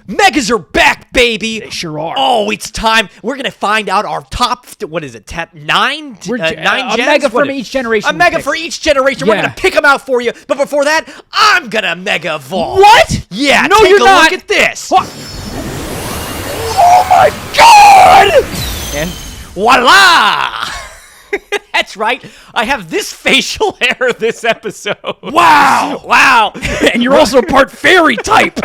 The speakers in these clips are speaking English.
Megas are back, baby. They sure are. Oh, it's time. We're going to find out our top, what is it, nine gens? A mega from each generation. A mega for each generation. Yeah. We're going to pick them out for you. But before that, I'm going to mega evolve. What? Yeah, No, take you're a not. look at this. What? Oh, my God. And voila. That's right. I have this facial hair this episode. Wow. Wow. And you're also part fairy type.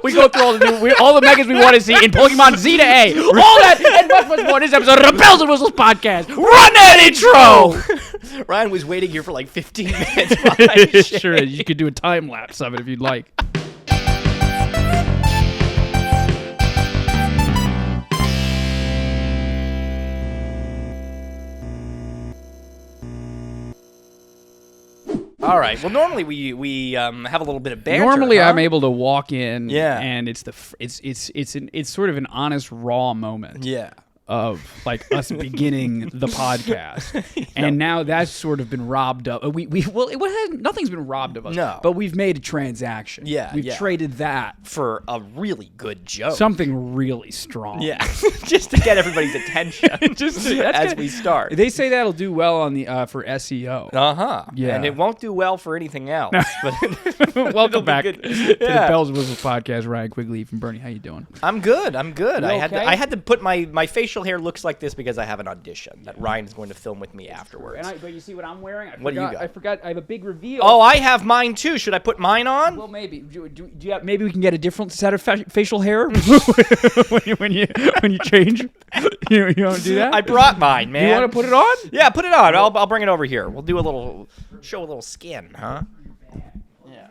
We go through all the megas we want to see in Pokemon Z to A. All that and much more in this episode of the Bells and Whistles podcast. Run that intro! Ryan was waiting here for like 15 minutes. While I Sure is. You could do a time lapse of it if you'd like. All right. Well, normally we have a little bit of banter. Normally, huh? I'm able to walk in, Yeah. and it's sort of an honest, raw moment. Yeah. Of like us beginning the podcast, and now that's sort of been robbed of. Nothing's been robbed of us. No. But we've made a transaction. Yeah, we've yeah. traded that For a really good joke. something really strong. Yeah. Just to get everybody's attention. We start. They say that'll do well on the for SEO. Uh-huh. Yeah. And it won't do well for anything else. But Welcome back good. to the Yeah. Bells and Whistles podcast. Ryan Quigley from Bernie. How you doing? I'm good. I'm good. You I okay? had to put my facial hair looks like this because I have an audition that Ryan is going to film with me afterwards. But you see what I'm wearing? What do you got? I forgot. I have a big reveal. Oh, I have mine too. Should I put mine on? Well, maybe. Do you have, maybe we can get a different set of facial hair when you change. You want to do that? I brought mine, man. You want to put it on? Yeah, put it on. I'll bring it over here. We'll do show a little skin, huh? Yeah.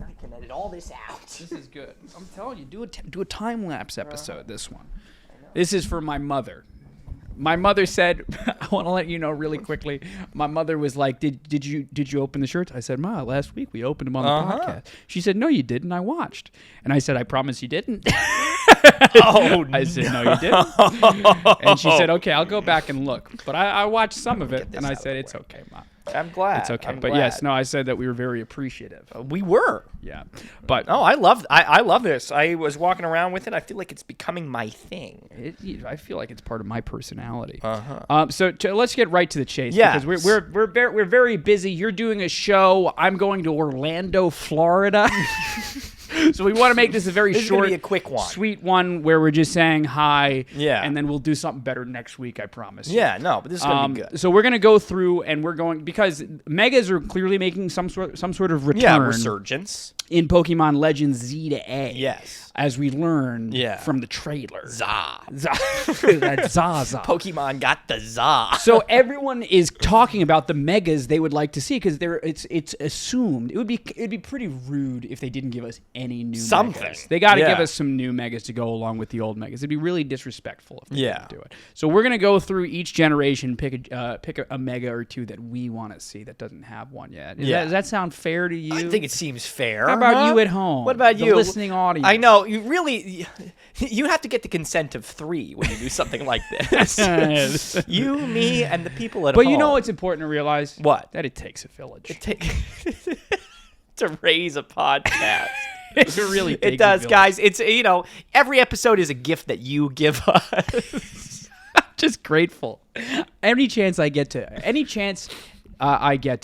I can edit all this out. This is good. I'm telling you, do a time lapse episode. This one. This is for my mother. My mother said, I want to let you know really quickly. My mother was like, "Did you open the shirts?" I said, "Ma, last week we opened them on the podcast." She said, "No, you didn't. I watched." And I said, "I promise you didn't." Oh, I said, "No, you didn't." And she said, "Okay, I'll go back and look." But I watched some of it, and I said, "It's okay, Ma. I'm glad. It's okay." I'm But glad. yes, no, I said that we were very appreciative. We were. Yeah, but Oh, I love this. I was walking around with it. I feel like it's becoming my thing. I feel like it's part of my personality. Uh-huh. So let's get right to the chase. Yes. Because we're very busy. You're doing a show. I'm going to Orlando, Florida. So we want to make this a very This is short, gonna be a quick one. sweet one where we're just saying hi. Yeah. And then we'll do something better next week. I promise. you. Yeah, no, but this is gonna be good. So we're gonna go through and we're going because megas are clearly making some sort of return. Yeah, resurgence. In Pokemon Legends Z to A. Yes. As we learn Yeah. from the trailer. Zah. That Zaza. Pokemon got the Zah. So everyone is talking about the megas they would like to see because it's assumed it'd be pretty rude if they didn't give us any new Something. megas. They got to Yeah. give us some new megas to go along with the old megas. It'd be really disrespectful if they Yeah. didn't do it. So we're gonna go through each generation, pick a mega or two that we want to see that doesn't have one yet. Does that sound fair to you? I think it seems fair. How about huh? you at home? What about the you? listening audience? I know you have to get the consent of 3 when you do something like this. You, me, and the people at home. But you know what's important to realize? What? That it takes a village. To raise a podcast. It really takes It does, a village. guys. It's every episode is a gift that you give us. Just grateful. Any chance I get to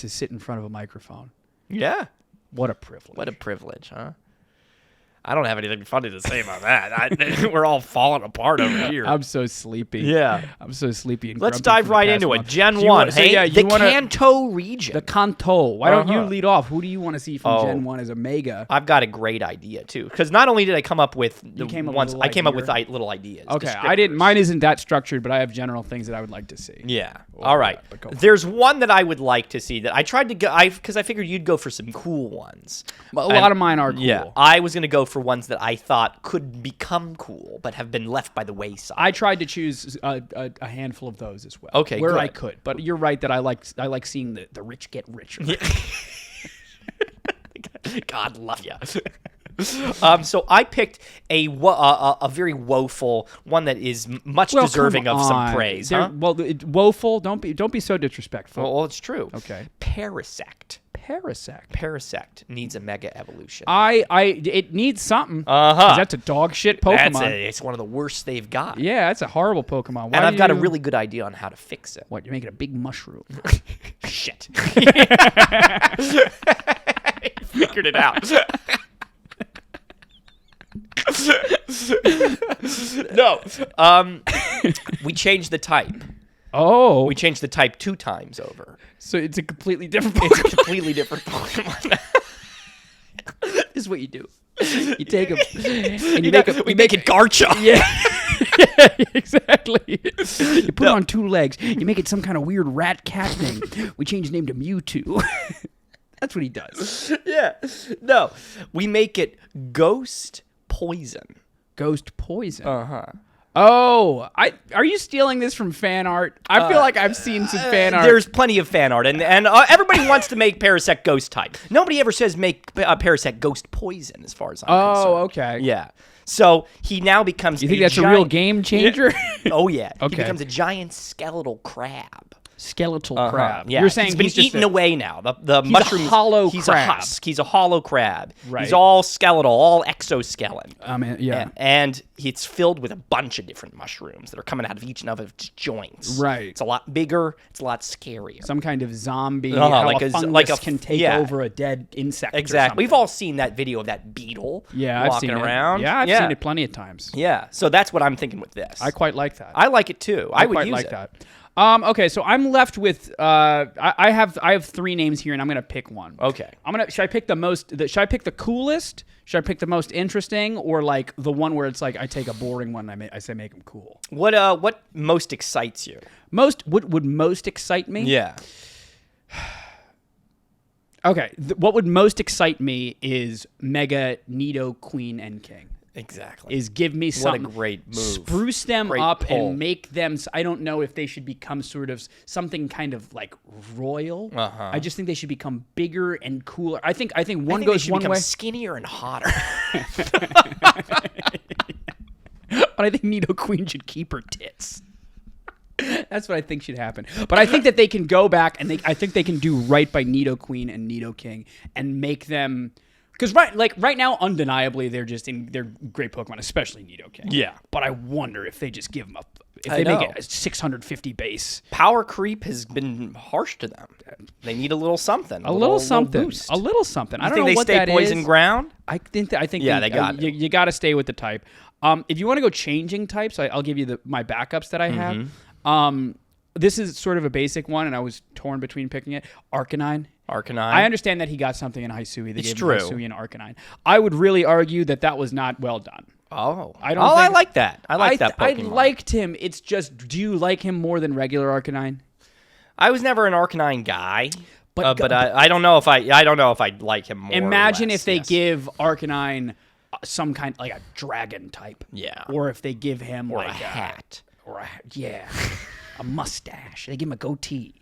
sit in front of a microphone. Yeah. What a privilege. What a privilege, huh? I don't have anything funny to say about that. We're all falling apart over here. I'm so sleepy. Yeah. I'm so sleepy. And Let's grumpy dive for the right past into it. month. Gen So you 1. want- so Hey, yeah, the you wanna- Kanto region. The Kanto. Why don't you Uh-huh. lead off? Who do you want to see from Oh. Gen 1 as a mega? I've got a great idea too, because not only did I come up with the came up with ones, a little I came up idea? with little ideas. Okay, I didn't. descriptors. Mine isn't that structured, but I have general things that I would like to see. Yeah. Well, All right. but go for it. There's one that I would like to see that I tried to go. Because I figured you'd go for some cool ones. A lot of mine are cool. Yeah. I was gonna go for ones that I thought could become cool, but have been left by the wayside. I tried to choose a handful of those as well. Okay, where good. I could, but you're right that I like seeing the rich get richer. God love you. So I picked a very woeful one that is much Well, deserving come of some on. praise. They're- Huh? Well, woeful. Don't be so disrespectful. Well, it's true. Okay. Parasect. Parasect. Parasect needs a mega evolution. It needs something. 'Cause Uh-huh. that's a dog shit Pokemon. It's one of the worst they've got. Yeah, that's a horrible Pokemon. Why And I've do got a you- really good idea on how to fix it. What, you make it a big mushroom? Shit. Figured it out. No. We changed the type. Oh, We changed the type 2 times over. so it's a completely different It's Pokemon. a completely different Pokemon. This is what you do. You take them and you make a, we make it Garchomp. Yeah. Yeah, exactly. You put it on 2 legs. You make it some kind of weird rat cat thing. We change the name to Mewtwo. That's what he does. Yeah. No. We make it Ghost Poison. Ghost Poison. Uh-huh. Oh, are you stealing this from fan art? I feel like I've seen some fan art. There's plenty of fan art, and everybody wants to make Parasect Ghost type. Nobody ever says make Parasect Ghost Poison, as far as I'm concerned. Oh, okay. Yeah. So he now becomes. You think that's a real game changer? Oh yeah. Okay. He becomes a giant skeletal crab. Skeletal Uh-huh. crab. Yeah. You're saying he's been he's just eaten a- away now. The He's mushroom. a hollow He's crab. a husk. He's a hollow crab. Right. He's all skeletal, all exoskeleton. I mean, yeah. And it's filled with a bunch of different mushrooms that are coming out of each of its joints. Right. It's a lot bigger. It's a lot scarier. Some kind of zombie, Uh-huh, how like a a- fungus like a- can take yeah. over a dead insect. Or Exactly. We've something. all seen that video of that beetle Yeah, I've walking seen around. it. Yeah, I've seen it plenty of times. Yeah. So that's what I'm thinking with this. I quite like that. I like it too. I would quite use like it. that. Okay, so I'm left with I have 3 names here, and I'm gonna pick one. Okay. Should I pick should I pick the coolest? Should I pick the most interesting, or like the one where it's like I take a boring one and I say make them cool? What most excites you? Would most excite me? Yeah. Okay, what would most excite me is Mega Nido Queen and King. Exactly. Is give me something. What a great move. Spruce them Great up pull. and make them. I don't know if they should become sort of something kind of like royal. Uh-huh. I just think they should become bigger and cooler. I think one I think they goes should one become way, skinnier and hotter. but I think Nido Queen should keep her tits. That's what I think should happen. But I think that they can go back and I think they can do right by Nido Queen and Nido King and make them. Because right now, undeniably, they're great Pokemon, especially Nido King. Yeah. But I wonder if they just give them if I they make know. it a 650 base, Power creep has been harsh to them. They need a little something. a little something, boost. a little something. I You don't think know they what stay that poison is. ground? I think Yeah, they got it. you got to stay with the type. If you want to go changing types, I'll give you my backups that I have. Mm-hmm. This is sort of a basic one, and I was torn between picking it. Arcanine. Arcanine. I understand that he got something in Hisui. They It's gave true. him Hisui and Arcanine. I would really argue that was not well done. Oh. I don't I think- like that. I like that I Pokemon. liked him. It's just, do you like him more than regular Arcanine? I was never an Arcanine guy. But- But I don't know if I like him more. Imagine or less, if they yes. give Arcanine some kind, like a dragon type. Yeah. Or if they give him or like a hat. yeah, a mustache. They give him a goatee.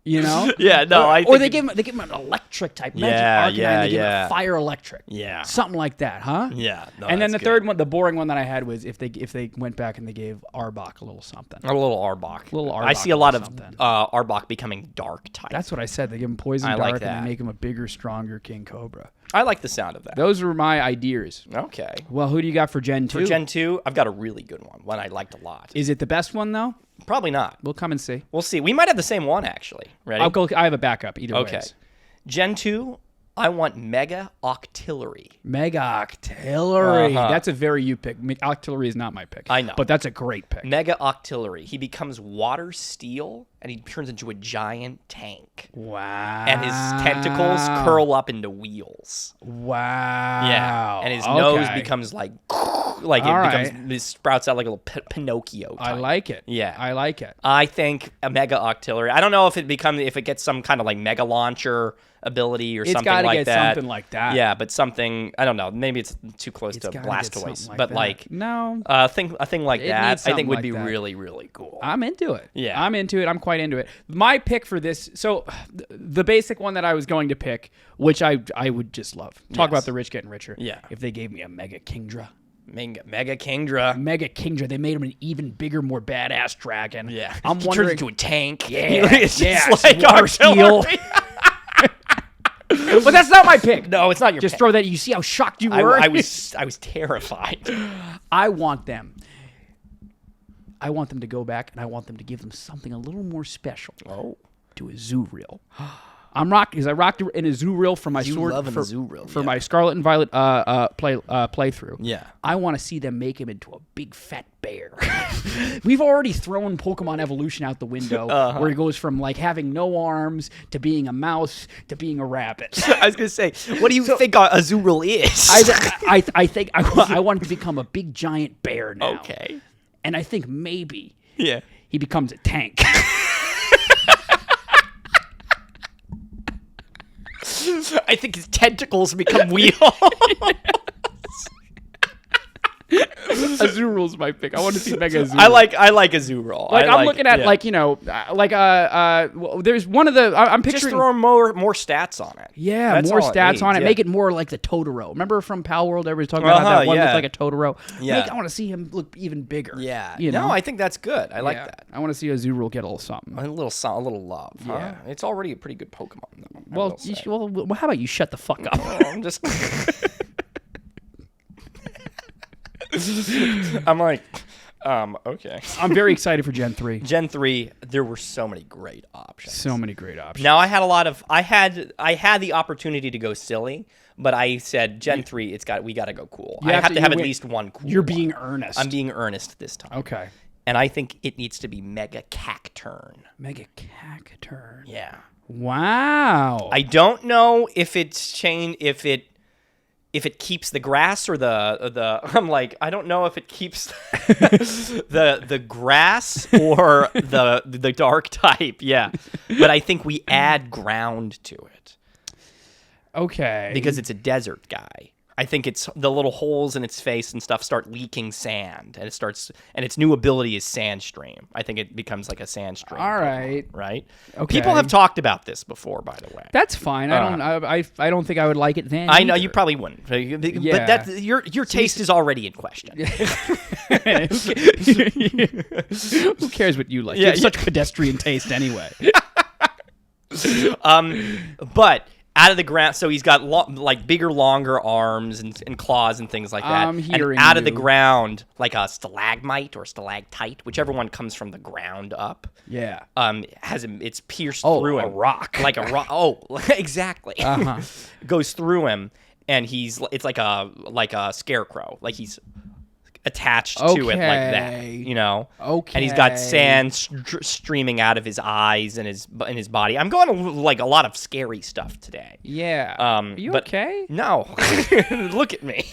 You know? Yeah, no, I Or think they give him an electric type. Yeah, Imagine Arcanine, yeah, they give him yeah. a fire electric. Yeah. Something like that, huh? Yeah. No, And then the that's third good. one, the boring one that I had was if they went back and they gave Arbok a little something. A little Arbok. Little I Arbok see a lot of something. Arbok becoming dark type. That's what I said. They give him poison I dark like and that. they make him a bigger, stronger King Cobra. I like the sound of that. Those were my ideas. Okay. Well, who do you got for Gen 2? For Gen 2, I've got a really good one I liked a lot. Is it the best one though? Probably not. We'll come and see. We'll see. We might have the same one, actually. Ready? I have a backup either Okay. ways. Gen 2, I want Mega Octillery. Mega Octillery. Uh-huh. That's a very you pick. Octillery is not my pick. I know. But that's a great pick. Mega Octillery. He becomes water steel, and he turns into a giant tank. Wow. And his tentacles curl up into wheels. Wow. Yeah. And his nose Okay. becomes like All it right. becomes, it sprouts out like a little Pinocchio I type. like it. Yeah. I like it. I think a Mega Octillery. I don't know if it gets some kind of like Mega Launcher ability or It's something gotta like get that. something like that. Yeah, but something, I don't know. Maybe it's too close It's to gotta get Blastoise, something but that. like No. a thing like It that, needs I think something would like be that. really, really cool. I'm into it. Yeah. I'm into it. I'm quite into it. My pick for this, so the basic one that I was going to pick, which I would just love. Talk Yes. about the rich getting richer. Yeah. If they gave me a Mega Kingdra. Mega Kingdra. Mega Kingdra, they made him an even bigger, more badass dragon. Yeah, I'm he wondering. turns into a tank. Yeah, it's yeah, just it's like water steel. Octillery. But that's not my pick. No, it's not your Just pick. throw that. You see how shocked you were? I was terrified. I want them to go back, and I want them to give them something a little more special. Oh. To a zoo reel. I'm rocking because I rocked in a zoo reel for my my Scarlet and Violet playthrough. Yeah. I want to see them make him into a big fat bear. We've already thrown Pokemon Evolution out the window, where he goes from like having no arms to being a mouse to being a rabbit. I was gonna say, what do you think a Azurill is? I think I want him to become a big giant bear now. Okay. And I think maybe Yeah. he becomes a tank. I think his tentacles become wheels. Azuril's my pick. I want to see Mega Azurill. I like Azurill. Like I'm looking at there's one of the I'm picturing just throw more stats on it. Yeah, That's more all stats needs, on it. yeah. Make it more like the Totoro. Remember from Pal World, everybody's talking about how that one yeah. looked like a Totoro. Yeah. I want to see him look even bigger. Yeah. You know? No, I think that's good. I like Yeah. that. I want to see Azurill get a little something. A little love. Huh? Yeah. It's already a pretty good Pokemon though. I Well, will say. well, how about you shut the fuck up? Oh, I'm just. I'm like, okay. I'm very excited for Gen 3. Gen 3, there were so many great options. So many great options. Now I had the opportunity to go silly, but I said Gen 3, we got to go cool. I have to have at least one cool. You're one. being earnest. I'm being earnest this time. Okay. And I think it needs to be Mega Cacturn. Mega Cacturn. Yeah. Wow. I don't know if it's if it keeps the grass or the I'm like, I don't know if it keeps the grass or the dark type. Yeah. But I think we add ground to it. Okay. Because it's a desert guy. I think it's the little holes in its face and stuff start leaking sand, and its new ability is Sandstream. I think it becomes like a Sandstream. All right. Right? Okay. People have talked about this before, by the way. That's fine. I don't think I would like it then. I know either. you probably wouldn't. Yeah. But that your taste is already in question. Who cares what you like? Yeah, You have such pedestrian taste anyway. But out of the ground, so he's got bigger, longer arms and claws and things like that. I'm hearing and out of the you. ground, like a stalagmite or stalactite, whichever one comes from the ground up. Yeah. It's pierced through him. a rock. Like a rock. Oh, exactly. Uh-huh. Goes through him, and it's like a scarecrow. Like he's attached to it like that, Okay. you know. Okay. And he's got sand streaming out of his eyes and his body. I'm going to like a lot of scary stuff today. Yeah. Are you but okay? No, look at me.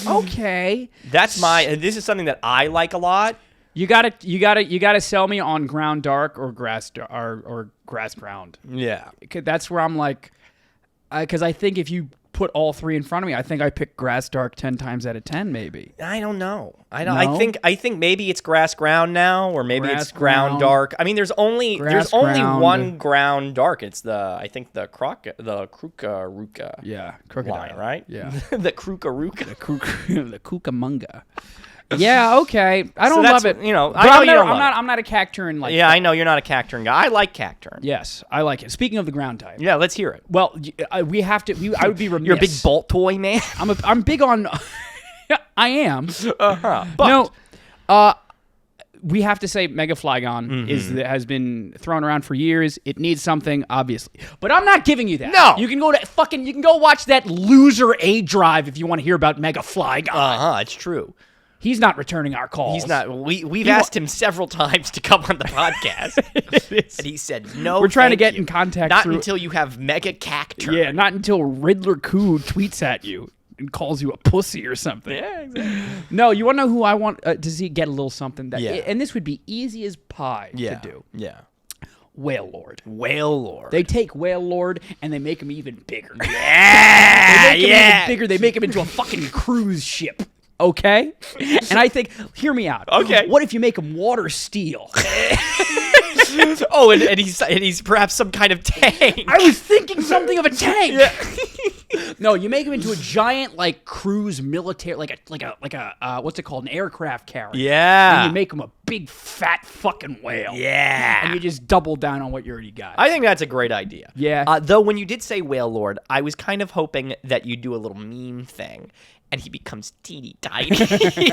Okay. This is something that I like a lot. You gotta sell me on ground dark or grass or grass ground. Yeah. That's where I'm like, because I think if you put all three in front of me, I think I pick grass dark 10 times out of 10, maybe. I don't know. I No? think maybe it's grass ground now, or maybe Grass it's ground ground. dark. I mean, there's only Ground. one ground dark. It's the Krukaruka Yeah, crocodile. line, right? Yeah, the Krukaruka. the Cucamonga. Yeah, okay. I don't that's love it. what- you know, but I know I'm you not, don't I'm love not. I'm not a Cacturn like. Yeah, that. I know you're not a Cacturn guy. I like Cacturn. Yes, I like it. Speaking of the ground type. Yeah, let's hear it. Well, we have to. I would be remiss. You're a big bolt toy man. I'm big on. I am. But No. We have to say Mega Flygon Mm-hmm. has been thrown around for years. It needs something, obviously. But I'm not giving you that. No. You can go watch that loser A Drive if you want to hear about Mega Flygon. it's true. He's not returning our calls. He's not. We've asked him several times to come on the podcast, and he said no. We're trying to thank get you. in contact Not through- until you have Mega Cacturn. Yeah, not until Riddler Coo tweets at you and calls you a pussy or something. Yeah, exactly. No, you want to know who I want to see get a little something that, Yeah. and this would be easy as pie Yeah. to do. Yeah. Whale Lord. Whale Lord. They take Whale Lord and they make him even bigger. yeah. They make him even bigger. They make him into a fucking cruise ship. Okay? And I think, hear me out. Okay. What if you make him water steel? Oh, and he's perhaps some kind of tank. I was thinking something of a tank. No, you make him into a giant like cruise military, like a what's it called, an aircraft carrier. Yeah. And you make him a big fat fucking whale. Yeah. And you just double down on what you already got. I think that's a great idea. Yeah. Though when you did say Whale Lord, I was kind of hoping that you'd do a little meme thing, and he becomes teeny tiny. He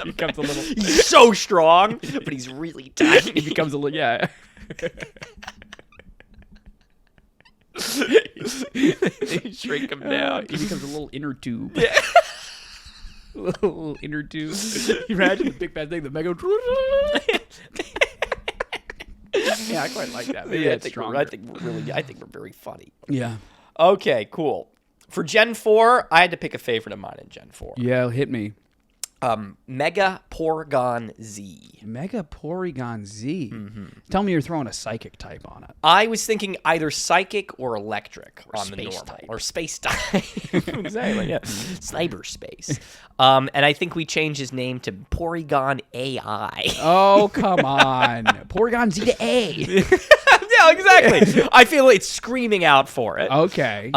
becomes a little. He's so strong, but he's really tiny. He becomes a little. Yeah. They shrink him down. He becomes a little inner tube. Yeah. little inner tube. Imagine the big bad thing, the mega. Yeah, I quite like that. Maybe it's stronger. I think we're very funny. Yeah. Okay, cool. For Gen 4, I had to pick a favorite of mine in Gen 4. Yeah, hit me. Mega Porygon Z. Mega Porygon Z. Mm-hmm. Tell me you're throwing a psychic type on it. I was thinking either psychic or electric on the space normal. type. Or space type. Exactly, yeah. Cyberspace. And I think we changed his name to Porygon AI. Oh, come on. Porygon Z to A. Yeah, exactly. I feel it's screaming out for it. Okay.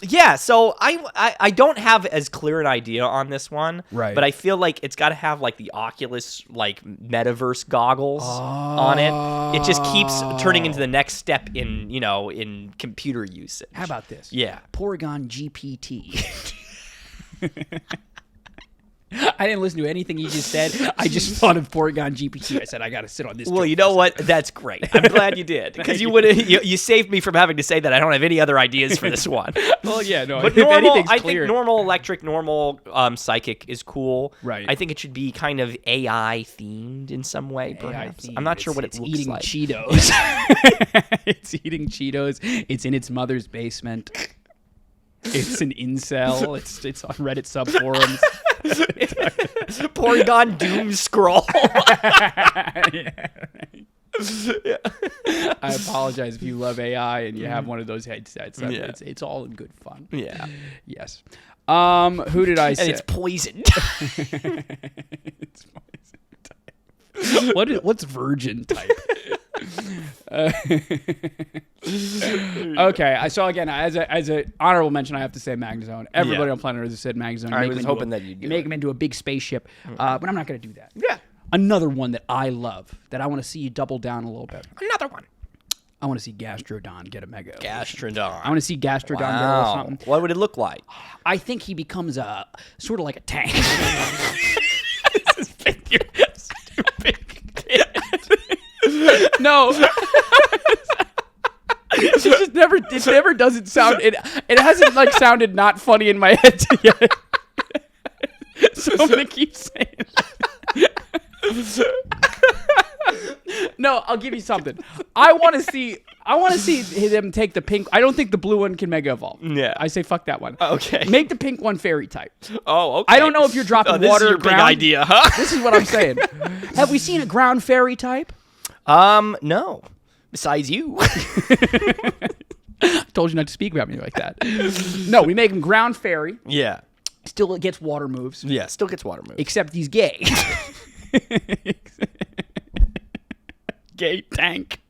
Yeah, so I don't have as clear an idea on this one. Right. But I feel like it's got to have like the Oculus like metaverse goggles on it. It just keeps turning into the next step in, in computer usage. How about this? Yeah. Porygon GPT. I didn't listen to anything you just said. I just thought of Porygon GPT. I said, I got to sit on this. Well, you know what? That's great. I'm glad you did, because you saved me from having to say that I don't have any other ideas for this one. Well, yeah, no. But if normal, anything's I clear. think normal electric, normal psychic is cool. Right. I think it should be kind of AI themed in some way, perhaps. I'm not sure what it looks eating like. Cheetos. It's eating Cheetos. It's in its mother's basement. It's an incel. It's on Reddit subforums. Porygon Doom Scroll. Yeah. I apologize if you love AI and you have one of those headsets. Yeah. It's all in good fun. Yeah. Yes. Who did I say? And it's poisoned. It's poison type. What's virgin type? Okay, so again, as a honorable mention, I have to say Magnezone. Everybody on planet Earth has said Magnezone. I was hoping that you'd do make it. him into a big spaceship, but I'm not going to do that. Yeah. Another one that I love, that I want to see you double down a little bit. Another one. I want to see Gastrodon get a mega. Gastrodon. I want to see Gastrodon get a Wow. little something. What would it look like? I think he becomes a sort of like a tank. This is your stupid kid. No. It never doesn't sound it hasn't like sounded not funny in my head yet. So I'm gonna keep saying it. No, I'll give you something. I want to see them take the pink. I don't think the blue one can mega evolve. Yeah. I say fuck that one. Okay. Make the pink one fairy type. Oh, okay. I don't know if you're dropping this water is or your big ground. idea, huh? This is what I'm saying. Have we seen a ground fairy type? No. Besides you. Told you not to speak about me like that. No, we make him ground fairy. Yeah. Still gets water moves. Yeah, still gets water moves. Except he's gay. Gay tank.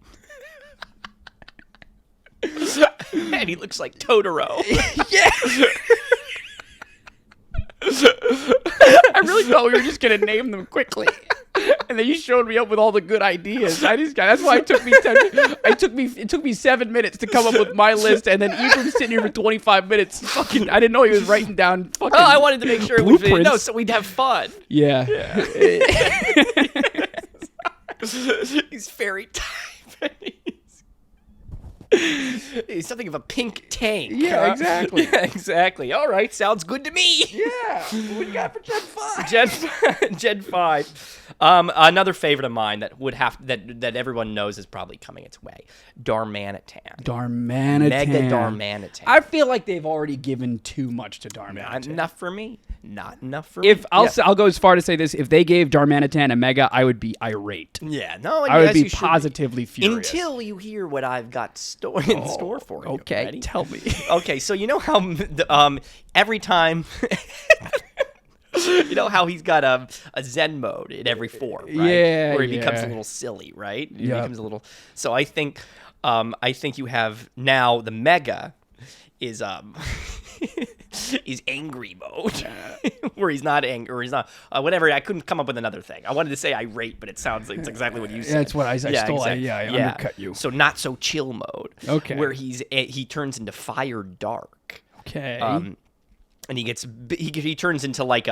And he looks like Totoro. Yeah. I really thought we were just gonna name them quickly, and then you showed me up with all the good ideas. That's why it took me 7 minutes to come up with my list, and then Ebrahim's sitting here for 25 minutes. Fucking, I didn't know he was writing down fucking. Oh, I wanted to make sure it would be, blueprints. so we'd have fun. Yeah. He's fairy type. He's something of a pink tank. Yeah, exactly. Yeah, exactly. All right, sounds good to me. Yeah. What do you got for Gen 5? Gen 5. Another favorite of mine that everyone knows is probably coming its way. Darmanitan. Mega Darmanitan. I feel like they've already given too much to Darmanitan. Not enough for me. Not enough for me. I'll go as far to say this: if they gave Darmanitan a mega, I would be irate. Yeah, no, I would be you should positively furious. until you hear what I've got in store for you. Okay, Ready? tell me. Okay, so you know how every time. You know how he's got a Zen mode in every form, right? Yeah, Where he becomes yeah. a little silly, right? He Yeah. becomes a little. So I think you have now the Mega is he's angry mode, where he's not angry, or he's not whatever. I couldn't come up with another thing. I wanted to say irate, but it sounds like it's exactly what you said. That's what I stole. Exactly. I undercut you. So not so chill mode. Okay. Where he turns into fire dark. Okay. And he turns into like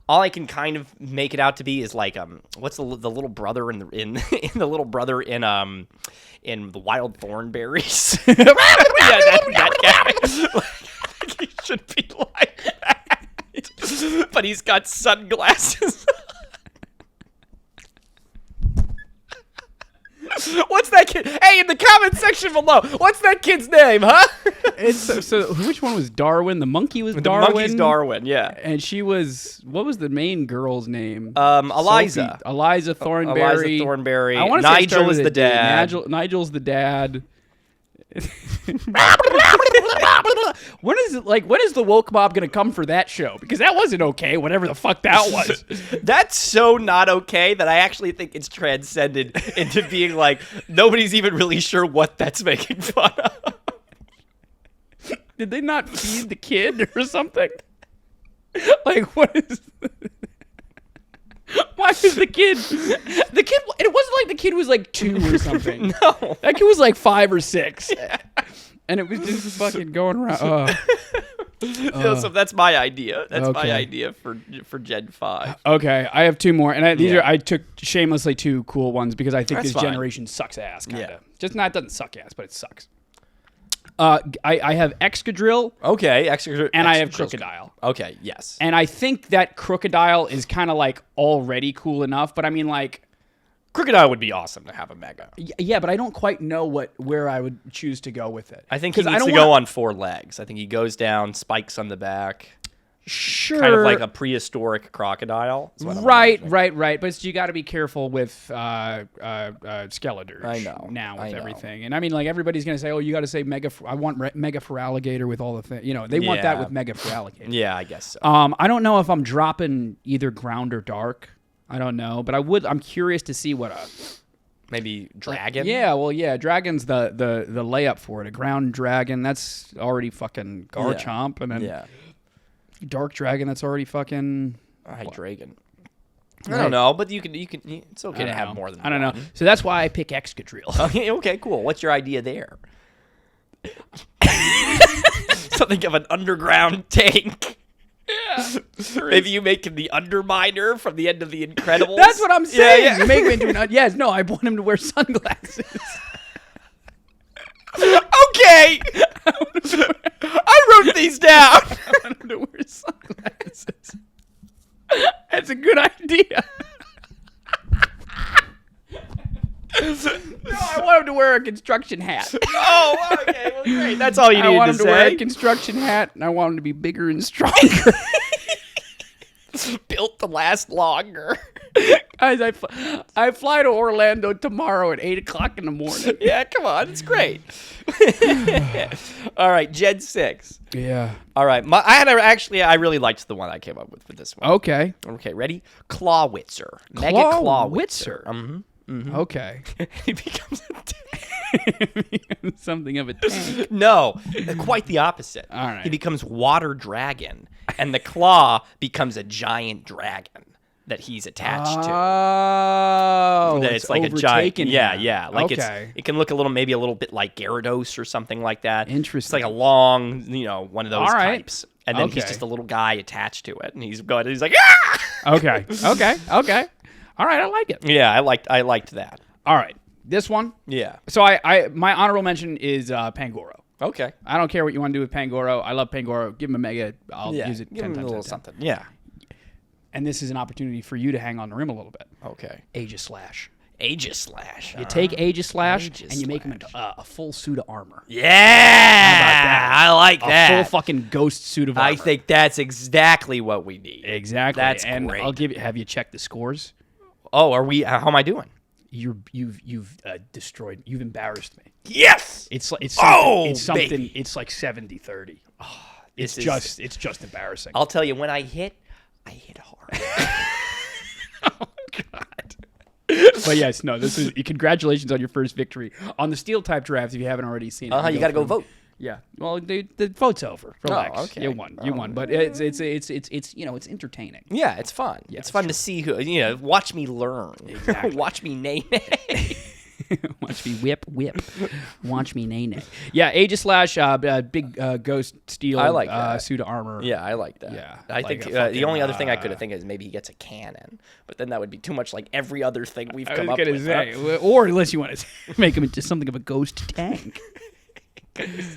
all I can kind of make it out to be is like what's the little brother in the little brother in the Wild Thornberries. Yeah, that guy. He should be like that, but he's got sunglasses. What's that kid? Hey, in the comment section below, what's that kid's name, huh? So which one was Darwin? The monkey was The Darwin. monkey's Darwin, yeah. And she was, what was the main girl's name? Eliza. Sophie, Eliza Thornberry. Eliza Thornberry. I wanna say it Nigel started is with the a D. dad. Nigel's the dad. When is the woke mob gonna come for that show? Because that wasn't okay, whatever the fuck that was. That's so not okay that I actually think it's transcended into being like nobody's even really sure what that's making fun of. Did they not feed the kid or something? Like, what is... Why is the kid... It wasn't like the kid was like 2 or something. No. That kid was like 5 or 6. And it was just fucking going around. So that's my idea. That's Okay. my idea for Gen 5. Okay, I have 2 more. And Yeah. I took shamelessly 2 cool ones because I think That's this fine. generation sucks ass, kind of. Yeah. Just not, it doesn't suck ass, but it sucks. I have Excadrill Okay, and I have Crocodile. Okay, yes. And I think that Crocodile is kind of like already cool enough, but I mean like... Crocodile would be awesome to have a mega. Yeah, but I don't quite know where I would choose to go with it. I think he 'Cause needs to go on 4 legs. I think he goes down, spikes on the back, Sure. kind of like a prehistoric crocodile. is what I'm Right. imagining. But you got to be careful with Skeletor. I know, now I with know. everything, and I mean like everybody's gonna say, oh, you got to say mega. I want mega for alligator with all the things. You know, they want that Yeah. with mega for alligator. Yeah, I guess so. I don't know if I'm dropping either ground or dark. I don't know, but I'm curious to see what a. Maybe dragon? Yeah, well, yeah, dragon's the layup for it. A ground dragon, that's already fucking Garchomp, and then Yeah. dark dragon, that's already fucking. Hydreigon. I Right. don't know, but you can. It's okay to have more than I don't know. one. So that's why I pick Excadrill. Okay, cool. What's your idea there? Something of an underground tank. Yeah. Maybe you make him the Underminer from the end of The Incredibles. That's what I'm saying. Yeah. You make me into an. Yes, no, I want him to wear sunglasses. Okay. I wrote these down. I want him to wear sunglasses. That's a good idea. No, I want him to wear a construction hat. Oh, okay. Well, great. That's all you I need want to him to wear say. a construction hat, and I want him to be bigger and stronger. Built to last longer. Guys, I fly to Orlando tomorrow at 8 o'clock in the morning. Yeah, come on. It's great. All right, Gen 6. Yeah. All right. I really liked the one I came up with for this one. Okay. Okay, ready? Clawitzer. Mega Clawitzer. Clawitzer. Okay. He becomes a Something of a tank. No, quite the opposite. All right. He becomes water dragon, and the claw becomes a giant dragon that he's attached to. Oh, That it's like a giant. overtaken Yeah, him. yeah. Like okay. it can look maybe a little bit like Gyarados or something like that. It's Interesting. like a long, one of those All right. types. And then he's Okay. just a little guy attached to it, and he's like, ah! Okay. All right, I like it. Yeah, I liked that. All right, this one. Yeah. So I my honorable mention is Pangoro. Okay. I don't care what you want to do with Pangoro. I love Pangoro. Give him a mega. I'll Yeah. use it Give 10 him a times little out of 10. something. Yeah. And this is an opportunity for you to hang on the rim a little bit. Okay. Aegislash. Aegislash. You take Aegislash and you make him Aegislash. a full suit of armor. Yeah. I like A that. full fucking ghost suit of armor. I think that's exactly what we need. exactly. That's and great. I'll give you. Have you checked the scores? Oh, how am I doing? You've destroyed. You've embarrassed me. Yes. It's like it's Oh, something. baby. It's like 70-30. This is- It's just embarrassing. I'll tell you, when I hit hard. But yes, no. This is congratulations on your first victory on the steel type draft. If you haven't already seen it, You got to go vote. Yeah. Well, the vote's over. Relax. okay. You won. You won. But it's it's entertaining. Yeah, it's fun. it's fun to see who, watch me learn. Exactly. Watch me nay. Watch me whip. Watch me nay. Yeah, Aegislash, big ghost steel I like that. suit of armor. Yeah, I like that. Yeah, I like think a the fucking, only other thing I could have think is maybe he gets a cannon, but then that would be too much like every other thing we've I come was up gonna with. say, or unless you want to make him into something of a ghost tank.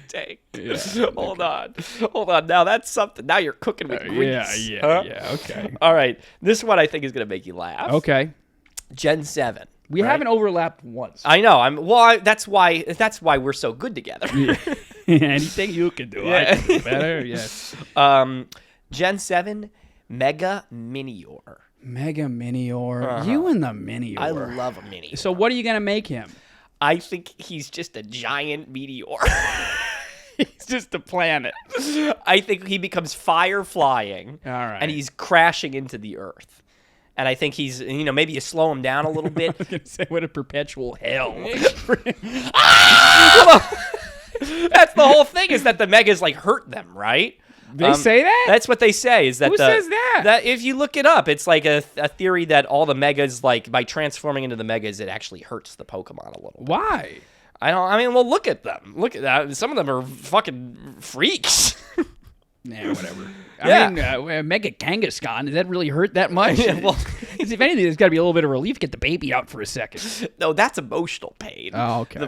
Tank. Hold on. Now that's something. Now you're cooking with grease. Yeah. Okay. All right, this one I think is gonna make you laugh. Okay. Gen 7. We haven't overlapped once. I know. That's why we're so good together. Anything you can do, I can do better. Yes. Gen 7, Mega Minior. Mega Minior. You and the Minior. I love a Minior. So what are you gonna make him? I think he's just a giant meteor. He's just a planet. I think he becomes fire flying. All right. And he's crashing into the earth. And I think he's, maybe you slow him down a little bit. I was gonna say, what a perpetual hell. That's the whole thing, is that the megas like hurt them, right? They say that? That's what they say. Is that Who says that? That if you look it up, it's like a theory that all the megas, like by transforming into the megas, it actually hurts the Pokemon a little. Why? Well, look at them. Look at that. Some of them are fucking freaks. Nah, whatever. Yeah. I mean, Mega Kangaskhan, does that really hurt that much? Yeah, well- 'Cause if anything, there's got to be a little bit of relief. Get the baby out for a second. No, that's emotional pain. Oh, okay.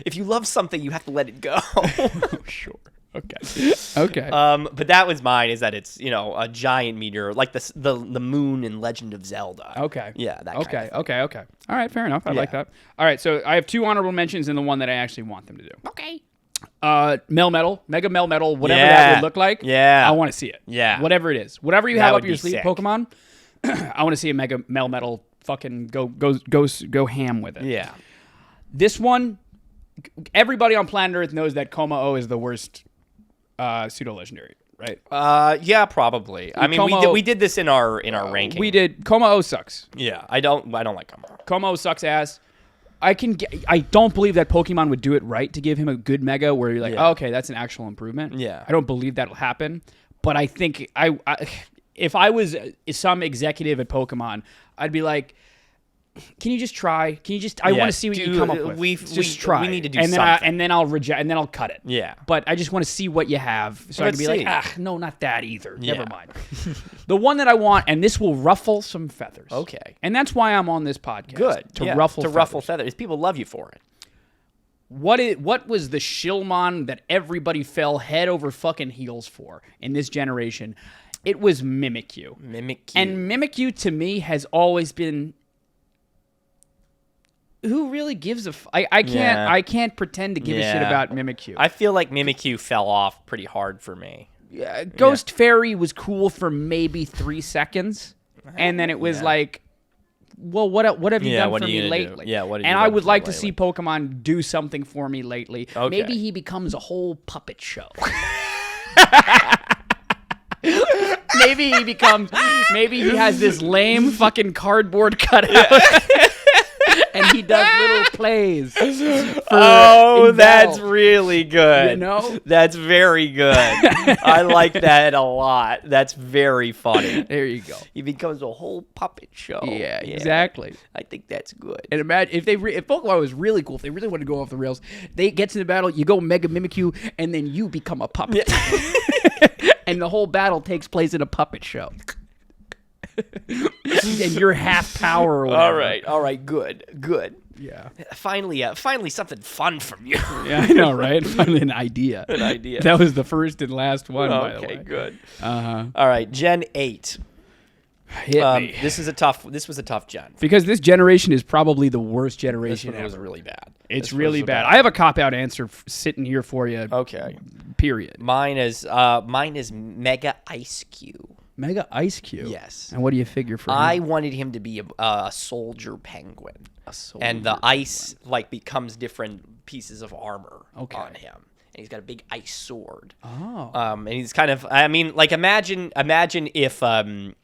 If you love something, you have to let it go. Oh, sure. Okay. But that was mine. Is that it's a giant meteor, like the moon in Legend of Zelda. Okay. Yeah. That kind of thing. Okay. All right. Fair enough. I like that. All right. So I have 2 honorable mentions and the one that I actually want them to do. Okay. Melmetal, Mega Melmetal, whatever that Yeah. would look like. Yeah. I want to see it. Yeah. Whatever it is, whatever you That have would up your be sleeve, sick. Pokemon. I want to see a Mega Melmetal fucking go ham with it. Yeah. This one, everybody on planet Earth knows that Kommo-o is the worst pseudo legendary, right? Yeah, probably. I mean, we did this in our ranking. We did. Kommo-o sucks. Yeah. I don't like him. Kommo-o sucks ass. I don't believe that Pokemon would do it right to give him a good Mega where you're like, Yeah. oh, okay, that's an actual improvement. Yeah. I don't believe that'll happen. But I think if I was some executive at Pokemon, I'd be like, can you just try? Can you just? I want to see what you come up with. Just try. We need to do and then something. and then I'll reject, and then I'll cut it. Yeah. But I just want to see what you have, so Let's I can be see. like, no, not that either. Yeah. Never mind. The one that I want, and this will ruffle some feathers. Okay. And that's why I'm on this podcast. Good. To Yeah, ruffle to feathers. ruffle feathers. People love you for it. What was the Shilmon that everybody fell head over fucking heels for in this generation? It was Mimikyu. And Mimikyu to me has always been. Who really gives a? I can't pretend to give a shit Yeah. about Mimikyu. I feel like Mimikyu fell off pretty hard for me. Ghost Fairy was cool for maybe 3 seconds, and then it was like, well, what have you Yeah, done what for are you me gonna do? lately? Yeah, what have you and done I would for me like to lately? see Pokemon do something for me lately. Okay. Maybe he becomes a whole puppet show. Maybe he has this lame fucking cardboard cutout. And he does little plays. That's really good. You know? That's very good. I like that a lot. That's very funny. There you go. He becomes a whole puppet show. Yeah, exactly. I think that's good. And imagine if Pokemon was really cool, if they really wanted to go off the rails, they get to the battle, you go Mega Mimikyu, and then you become a puppet. And the whole battle takes place in a puppet show. And you're half power or whatever. All right, good. Yeah. Finally something fun from you. Yeah, I know, right? Finally an idea. An idea. That was the first and last one, by the way. Okay, good. Uh-huh. All right, Gen 8. Hit me. This was a tough gen. Because this generation is probably the worst This generation one was ever. really bad. It's This really was bad. I have a cop-out answer sitting here for you. Okay. Period. Mine is Mega Ice Cube. Mega Ice Cube. Yes. And what do you figure for I him? wanted him to be a soldier penguin. And the ice becomes different pieces of armor on him. And he's got a big ice sword. Oh. And he's kind of imagine if the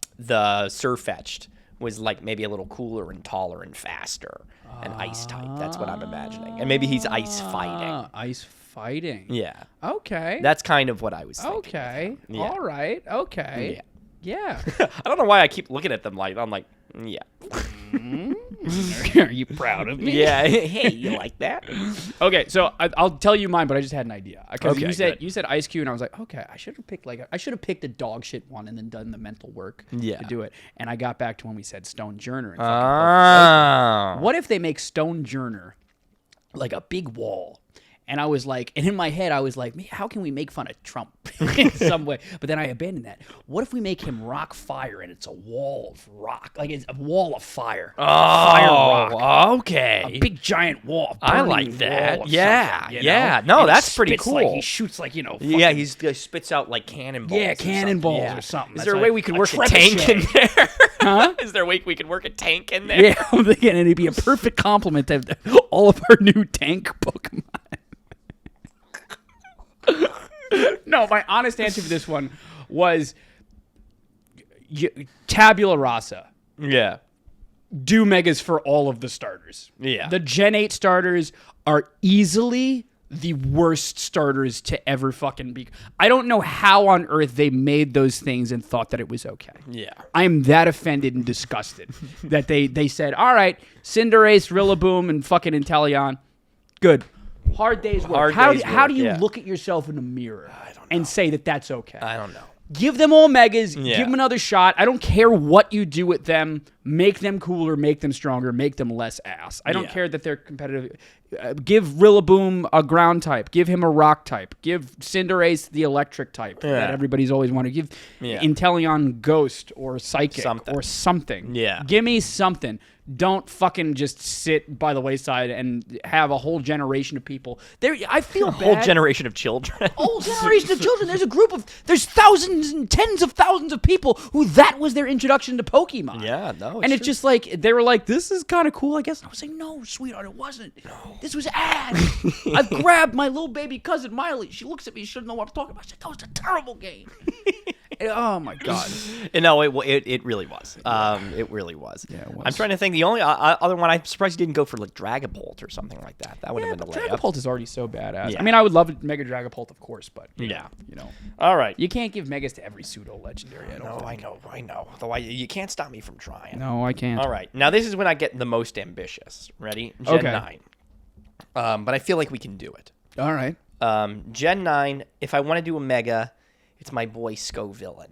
Sirfetch'd was like maybe a little cooler and taller and faster and ice type. That's what I'm imagining. And maybe he's ice fighting. Ice fighting. Yeah. Okay. That's kind of what I was thinking. okay. Yeah. All right. Okay. Yeah. I don't know why I keep looking at them like I'm like, yeah. Are you proud of me? Yeah. Hey, you like that? Okay, so I'll tell you mine, but I just had an idea. Because Okay, you said Ice Cube, and I was like, okay, I should have picked a dog shit one and then done the mental work Yeah. to do it. And I got back to when we said Stone Journer. And Oh. what if they make Stone Journer like a big wall? And I was like, and in my head, I was like, "Man, how can we make fun of Trump in some way?" But then I abandoned that. What if we make him rock fire and it's a wall of rock, like it's a wall of fire? Fire rock. Oh, okay. A big giant wall. I burning like that. wall of Yeah, something, yeah. know? No, And he that's pretty spits Like, cool. he shoots like Yeah, he spits out like cannonballs. Yeah, or cannonballs something. or something. Is That's there a like way we could a work a tank in trebuchet. there? Huh? Is there a way we could work a tank in there? Yeah, I'm thinking it'd be a perfect compliment to all of our new tank Pokemon. No, my honest answer for this one was tabula rasa. Yeah. Do megas for all of the starters. Yeah. The Gen 8 starters are easily the worst starters to ever fucking be. I don't know how on earth they made those things and thought that it was okay. Yeah. I am that offended and disgusted that they said, all right, Cinderace, Rillaboom, and fucking Inteleon, good. Hard day's work. How do you yeah. look at yourself in the mirror and say that that's okay? I don't know. Give them all megas. Yeah. Give them another shot. I don't care what you do with them. Make them cooler. Make them stronger. Make them less ass. I don't Yeah. care that they're competitive. Give Rillaboom a ground type. Give him a rock type. Give Cinderace the electric type that everybody's always wanted. Give Inteleon Ghost or Psychic or something. Yeah. Give me something. Don't fucking just sit by the wayside and have a whole generation of people. I feel bad. Whole generation of children. Whole generation of children. There's thousands and tens of thousands of people who that was their introduction to Pokemon. Yeah, no, and it's just like they were like, "This is kind of cool, I guess." And I was like, "No, sweetheart, it wasn't. No. This was ad." I grabbed my little baby cousin Miley. She looks at me. She doesn't know what I'm talking about. She said, "That was a terrible game." And, oh my god. No, it really was. It really was. Yeah, it was. I'm trying to think. The only other one, I'm surprised you didn't go for like Dragapult or something like that. That would have been the layup. Dragapult is already so badass. Yeah. I mean, I would love Mega Dragapult, of course, but Yeah. you know, All right. you can't give megas to every pseudo legendary. I don't No, think. I know. Though you can't stop me from trying. No, I can't. All right. Now this is when I get the most ambitious. Ready? Gen 9. But I feel like we can do it. All right. Gen 9, if I want to do a Mega, it's my boy Scovillain.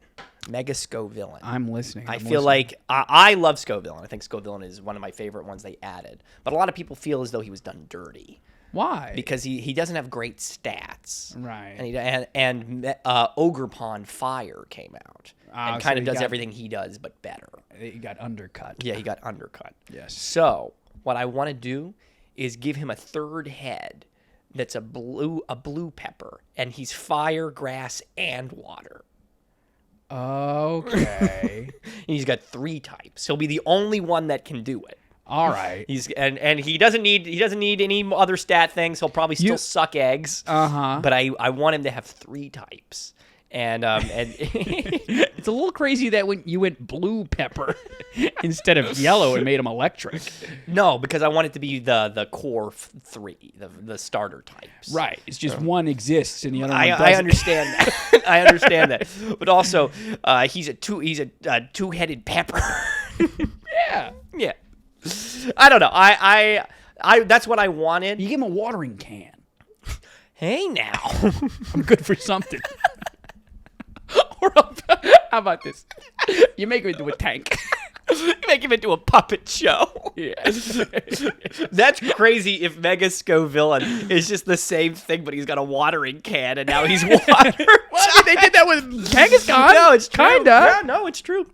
Mega Scovillain. I'm listening. I I'm feel listening. like I love Scovillain. I think Scovillain is one of my favorite ones they added. But a lot of people feel as though he was done dirty Why? because he doesn't have great stats. Right. And Ogerpon Fire came out and so kind of he does got- everything he does but better. He got undercut. Yeah, he got undercut. Yes. So what I want to do is give him a third head that's a blue pepper, and he's fire, grass, and water. Okay. And he's got 3 types. He'll be the only one that can do it. All right. He's and he doesn't need any other stat things. He'll probably still suck eggs. Uh-huh. But I want him to have 3 types. And It's a little crazy that when you went blue pepper instead of yellow, it made him electric. no, because I want it to be the core 3, the starter types. Right. It's just one exists and the other one doesn't. I understand that. I understand that. But also, he's a two-headed pepper. Yeah. Yeah. I don't know. I that's what I wanted. You give him a watering can. Hey now. I'm good for something. Or how about this? You make him into a tank. You make him into a puppet show. Yeah. That's crazy if Mega Scovillain is just the same thing, but he's got a watering can and now he's water. Well, I mean, they did that with Kangaskhan. No, it's true. Kinda. Yeah, no, it's true.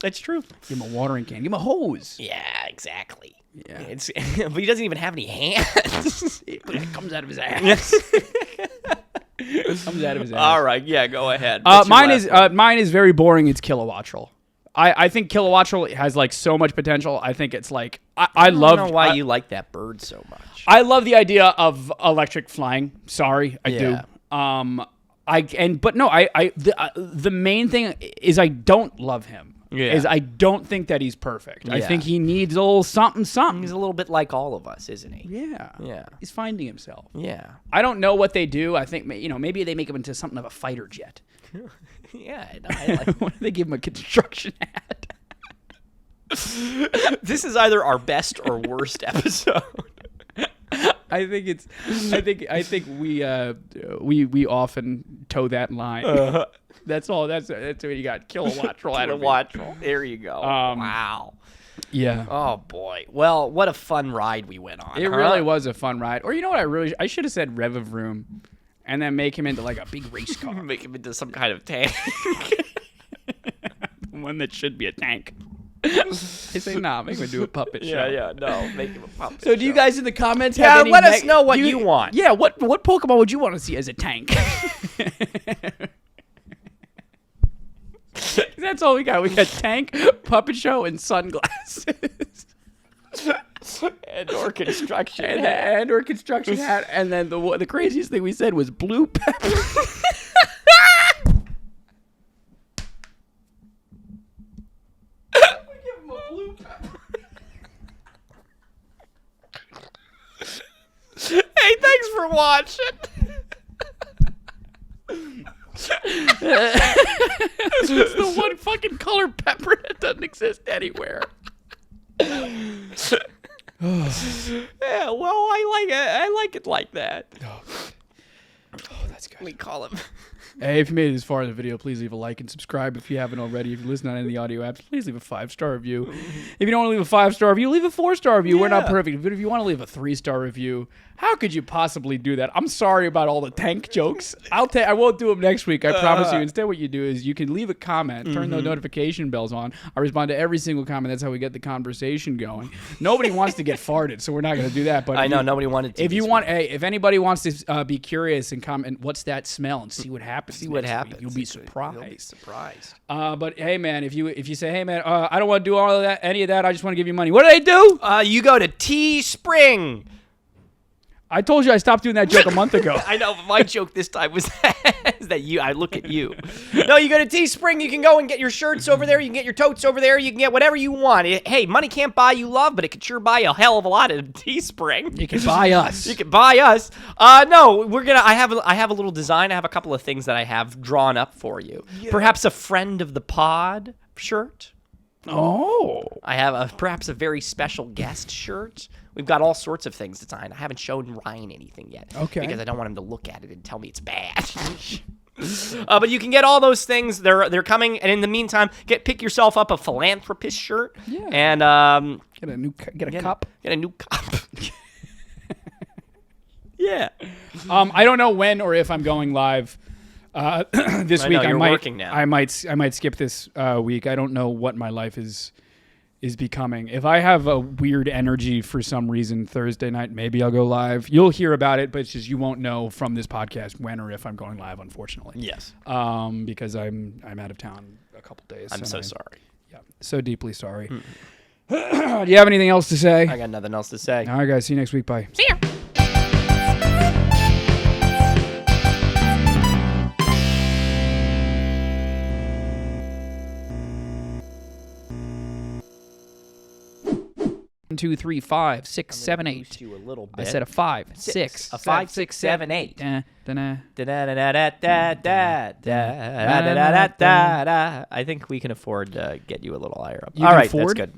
It's true. Give him a watering can. Give him a hose. Yeah, exactly. Yeah. But he doesn't even have any hands. But it comes out of his ass. It comes out of his ass. All right, yeah, go ahead. What's your last one? Mine is very boring. It's Kilowattrel. I think Kilowattrel has like so much potential. I think it's like I love. I don't know why you like that bird so much. I love the idea of electric flying. Sorry, I Yeah. do. The main thing is I don't love him. Yeah. is I don't think that he's perfect. I Yeah. think he needs a little something, something. He's a little bit like all of us, isn't he? Yeah. Yeah. He's finding himself. Yeah. I don't know what they do. I think, maybe they make him into something of a fighter jet. Yeah. I like What do they give him a construction hat? This is either our best or worst episode. I think we often toe that line. That's all. That's what you got. Kilowatt roll out of me. Watch. There you go. Um, Wow. Yeah. Oh boy. Well, what a fun ride we went on. It really was a fun ride. Or you know what? I should have said Rev of Room, and then make him into like a big race car, Make him into some kind of tank. one that should be a tank. I say nah. Make him do a puppet show. yeah. No, make him a puppet. So do you show. guys in the comments Yeah, have any let us know what you want. Yeah, what Pokemon would you want to see as a tank? That's all we got. We got tank, puppet show, and sunglasses. and or construction and or construction hat. And then the craziest thing we said was blue pepper. We give him a blue pepper. Hey, thanks for watching. It's the one fucking color pepper that doesn't exist anywhere. Yeah, well, I like it. I like it like that. Oh, that's good. We call him. Hey, if you made it this far in the video, please leave a like and subscribe if you haven't already. If you listen on any of the audio apps, please leave a 5-star review. If you don't want to leave a 5-star review, leave a 4-star review. We're not Yeah. perfect. But if you want to leave a 3-star review, how could you possibly do that? I'm sorry about all the tank jokes. I won't do them next week. I promise you. Instead, what you do is you can leave a comment, turn the notification bells on. I respond to every single comment. That's how we get the conversation going. Nobody wants to get farted, so we're not going to do that. But I know nobody wanted to. if you this want, week. hey, if anybody wants to be curious and comment, what's that smell, and see what happens. See what next week, happens. You'll be You'll be surprised. surprised. But hey, man, if you say, hey, man, I don't want to do all of that, any of that. I just want to give you money. What do they do? You go to Teespring. I told you I stopped doing that joke a month ago. I know, but my joke this time was is that I look at you. No, you go to Teespring. You can go and get your shirts over there. You can get your totes over there. You can get whatever you want. Hey, money can't buy you love, but it can sure buy you a hell of a lot at Teespring. You can buy us. You can buy us. No, we're gonna. I have a little design. I have a couple of things that I have drawn up for you. Perhaps a friend of the pod shirt. Oh. I have perhaps a very special guest shirt. We've got all sorts of things designed. I haven't shown Ryan anything yet. Okay. Because I don't want him to look at it and tell me it's bad. But you can get all those things. They're coming. And in the meantime, pick yourself up a philanthropist shirt. Yeah. And Get a cup. Get a new cup. Yeah. I don't know when or if I'm going live this I week. know, you're working now. I might skip this week. I don't know what my life is becoming. If I have a weird energy for some reason Thursday night, maybe I'll go live. You'll hear about it, but it's just you won't know from this podcast when or if I'm going live, unfortunately. Yes. Because I'm out of town a couple days. I'm so sorry. Yeah, so deeply sorry. Do you have anything else to say? I got nothing else to say. All right, guys. See you next week. Bye. See ya. One, 2, 3, 5, 6, 7, 8. Boost you a little I bit. said a 5, 6, A 5, 6, 7, 8. Da-da. Da-da-da-da-da-da-da-da-da-da-da-da. I think we can afford to get you a little higher up. You All can right, afford? that's good.